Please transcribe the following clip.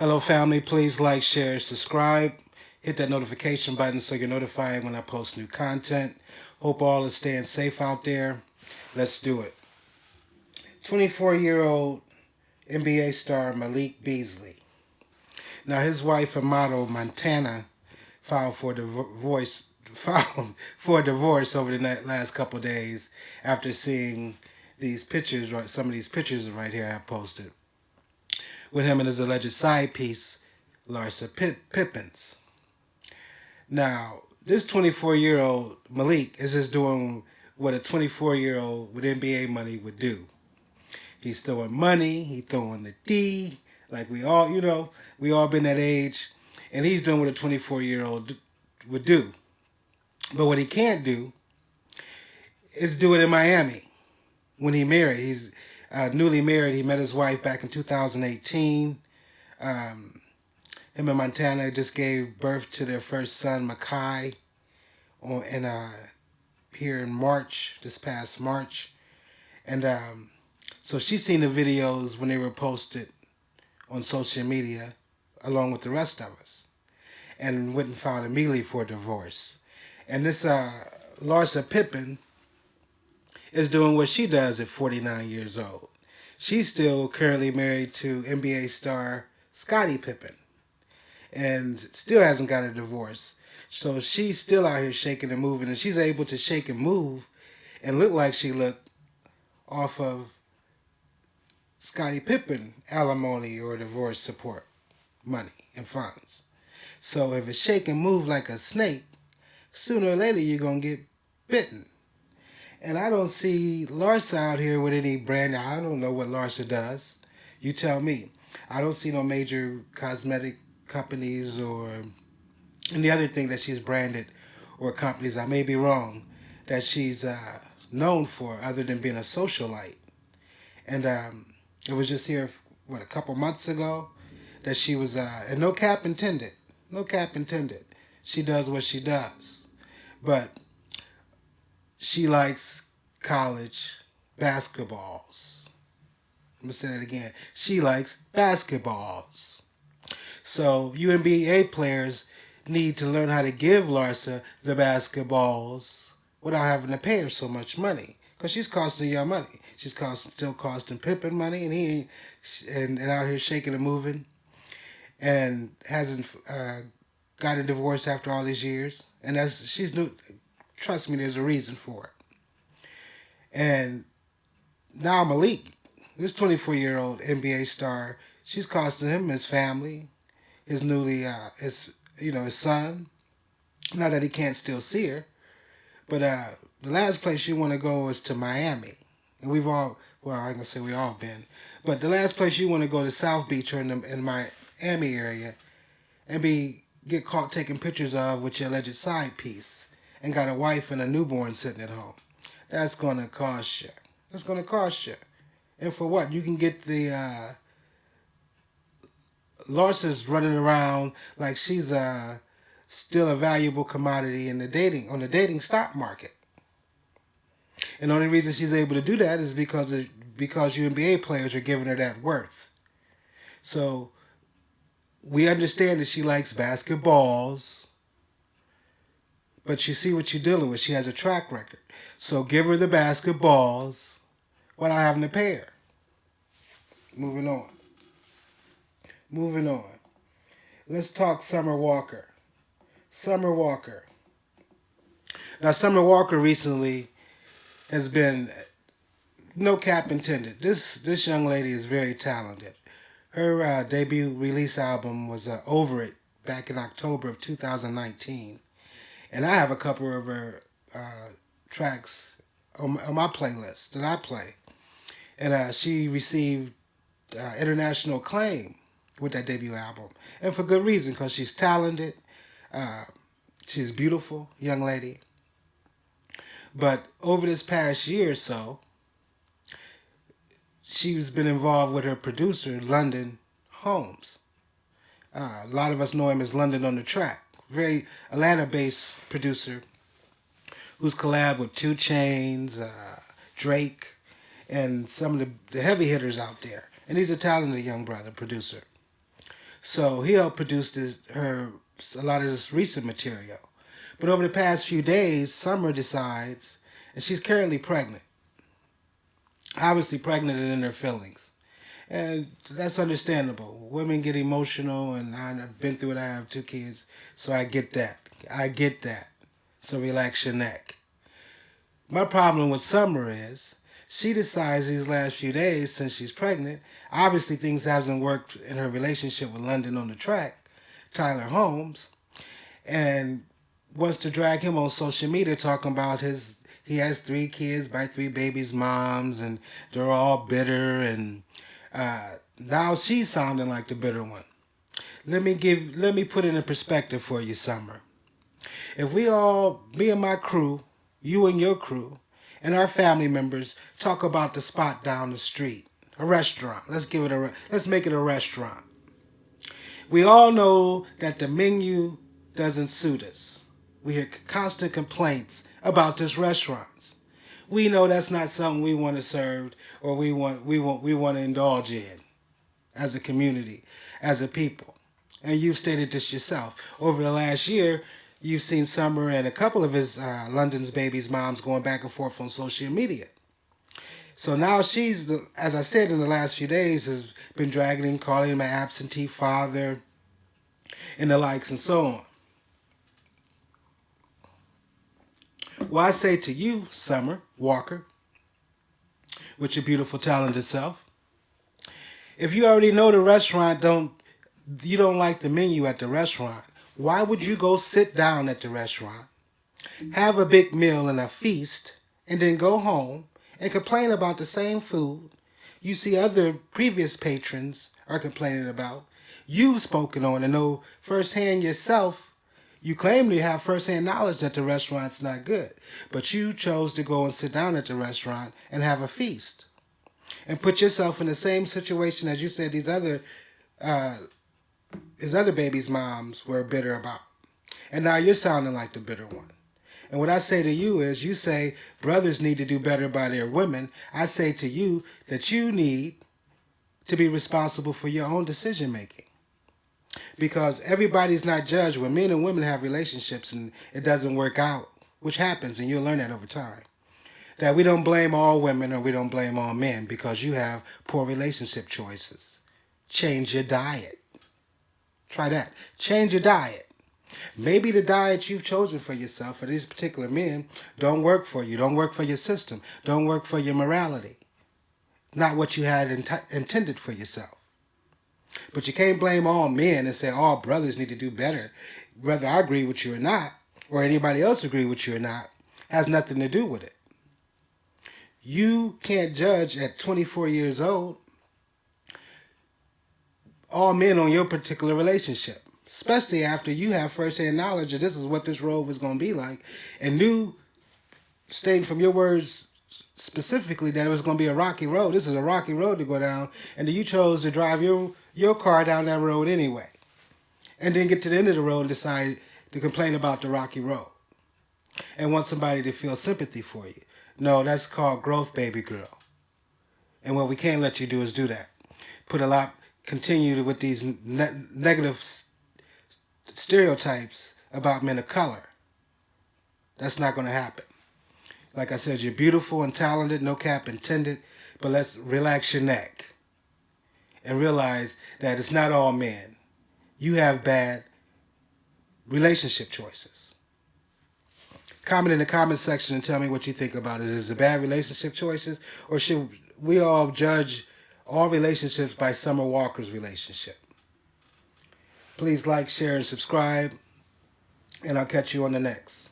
Hello, family. Please like, share, subscribe. Hit that notification button so you're notified when I post new content. Hope all is staying safe out there. Let's do it. 24-year-old NBA star Malik Beasley. Now, his wife and model Montana filed for divorce. Filed for divorce over the last couple of days after seeing these pictures. Some of these pictures right here I posted with him and his alleged side piece, Larsa Pippen. Now, this 24-year-old Malik is just doing what a 24-year-old with NBA money would do. He's throwing money, he's throwing the D, like we all been that age, and he's doing what a 24-year-old would do. But what he can't do is do it in Miami when he married. He's newly married. He met his wife back in 2018. Him and Montana just gave birth to their first son, Makai, here in March, this past March. And so she's seen the videos when they were posted on social media, along with the rest of us, and went and filed immediately for a divorce. And this Larsa Pippen is doing what she does at 49 years old. She's still currently married to NBA star Scottie Pippen and still hasn't got a divorce. So she's still out here shaking and moving, and she's able to shake and move and look like she looked off of Scottie Pippen alimony or divorce support money and funds. So if it's shake and move like a snake, sooner or later you're going to get bitten. And I don't see Larsa out here with any brand. I don't know what Larsa does. You tell me. I don't see no major cosmetic companies or any other thing that she's branded or companies, I may be wrong, that she's known for other than being a socialite. And it was just here, a couple months ago that she was, and no cap intended. No cap intended. She does what she does. But she likes college basketballs. I'm going to say that again. She likes basketballs. So you NBA players need to learn how to give Larsa the basketballs without having to pay her so much money. Because she's costing y'all money. She's still costing Pippen money, and he ain't, and out here shaking and moving. And hasn't got a divorce after all these years. And she's new. Trust me, there's a reason for it. And now Malik, this 24-year-old NBA star, she's costing him his family, his his son. Not that he can't still see her, but the last place you want to go is to Miami. And we've all, well, I'm gonna say we all been, but the last place you want to go to South Beach or in Miami area, and get caught taking pictures of with your alleged side piece, and got a wife and a newborn sitting at home. That's gonna cost you. That's gonna cost you. And for what? You can get the Larsa's running around like she's still a valuable commodity on the dating stock market. And the only reason she's able to do that is because you NBA players are giving her that worth. So we understand that she likes basketballs, but you see what you're dealing with. She has a track record. So give her the basketballs without having to pay her. Moving on. Let's talk Summer Walker. Now, Summer Walker recently has been, no cap intended. This young lady is very talented. Her debut release album was Over It back in October of 2019. And I have a couple of her tracks on my playlist that I play. And she received international acclaim with that debut album. And for good reason, because she's talented. She's a beautiful young lady. But over this past year or so, she's been involved with her producer, London Holmes. A lot of us know him as London on the Track. Very Atlanta-based producer who's collabed with 2 Chainz, Drake, and some of the heavy hitters out there. And he's a talented young brother, producer. So he helped produce a lot of this recent material. But over the past few days, Summer decides, and she's currently pregnant. Obviously pregnant and in her feelings. And that's understandable. Women get emotional, and I've been through it. I have 2 kids, so I get that. I get that. So relax your neck. My problem with Summer is she decides these last few days, since she's pregnant, obviously things haven't worked in her relationship with London on the track, Tyler Holmes, and wants to drag him on social media talking about he has 3 kids by 3 babies' moms, and they're all bitter, and now she's sounding like the bitter one. Let me put it in perspective for you, Summer. If me and my crew, you and your crew, and our family members talk about the spot down the street, a restaurant. Let's make it a restaurant. We all know that the menu doesn't suit us. We hear constant complaints about this restaurant. We know that's not something we want to serve or we want to indulge in as a community, as a people. And you've stated this yourself. Over the last year, you've seen Summer and a couple of his London's baby's moms going back and forth on social media. So now she's, as I said in the last few days, has been dragging him, calling him an absentee father, and the likes and so on. Well, I say to you, Summer Walker, with your beautiful, talented self, if you already know the restaurant you don't like the menu at the restaurant, why would you go sit down at the restaurant, have a big meal and a feast, and then go home and complain about the same food you see other previous patrons are complaining about? You've spoken on and know firsthand yourself. You claim to have firsthand knowledge that the restaurant's not good, but you chose to go and sit down at the restaurant and have a feast and put yourself in the same situation as you said his other baby's moms were bitter about. And now you're sounding like the bitter one. And what I say to you is, you say brothers need to do better by their women. I say to you that you need to be responsible for your own decision making. Because everybody's not judged. When men and women have relationships and it doesn't work out, which happens, and you'll learn that over time, that we don't blame all women or we don't blame all men because you have poor relationship choices. Change your diet. Try that. Change your diet. Maybe the diet you've chosen for yourself, for these particular men, don't work for you, don't work for your system, don't work for your morality. Not what you had intended for yourself. But you can't blame all men and say all brothers need to do better. Whether I agree with you or not, or anybody else agree with you or not, has nothing to do with it. You can't judge at 24 years old all men on your particular relationship, especially after you have first-hand knowledge that this is what this road was going to be like, and knew, stating from your words specifically, that it was going to be a rocky road. This is a rocky road to go down, and you chose to drive your car down that road anyway, and then get to the end of the road and decide to complain about the rocky road and want somebody to feel sympathy for you. No, that's called growth, baby girl. And what we can't let you do is do that. Continue with these negative stereotypes about men of color. That's not going to happen. Like I said, you're beautiful and talented, no cap intended, but let's relax your neck and realize that it's not all men. You have bad relationship choices. Comment in the comment section and tell me what you think about it. Is it bad relationship choices, or should we all judge all relationships by Summer Walker's relationship? Please like, share, and subscribe, and I'll catch you on the next.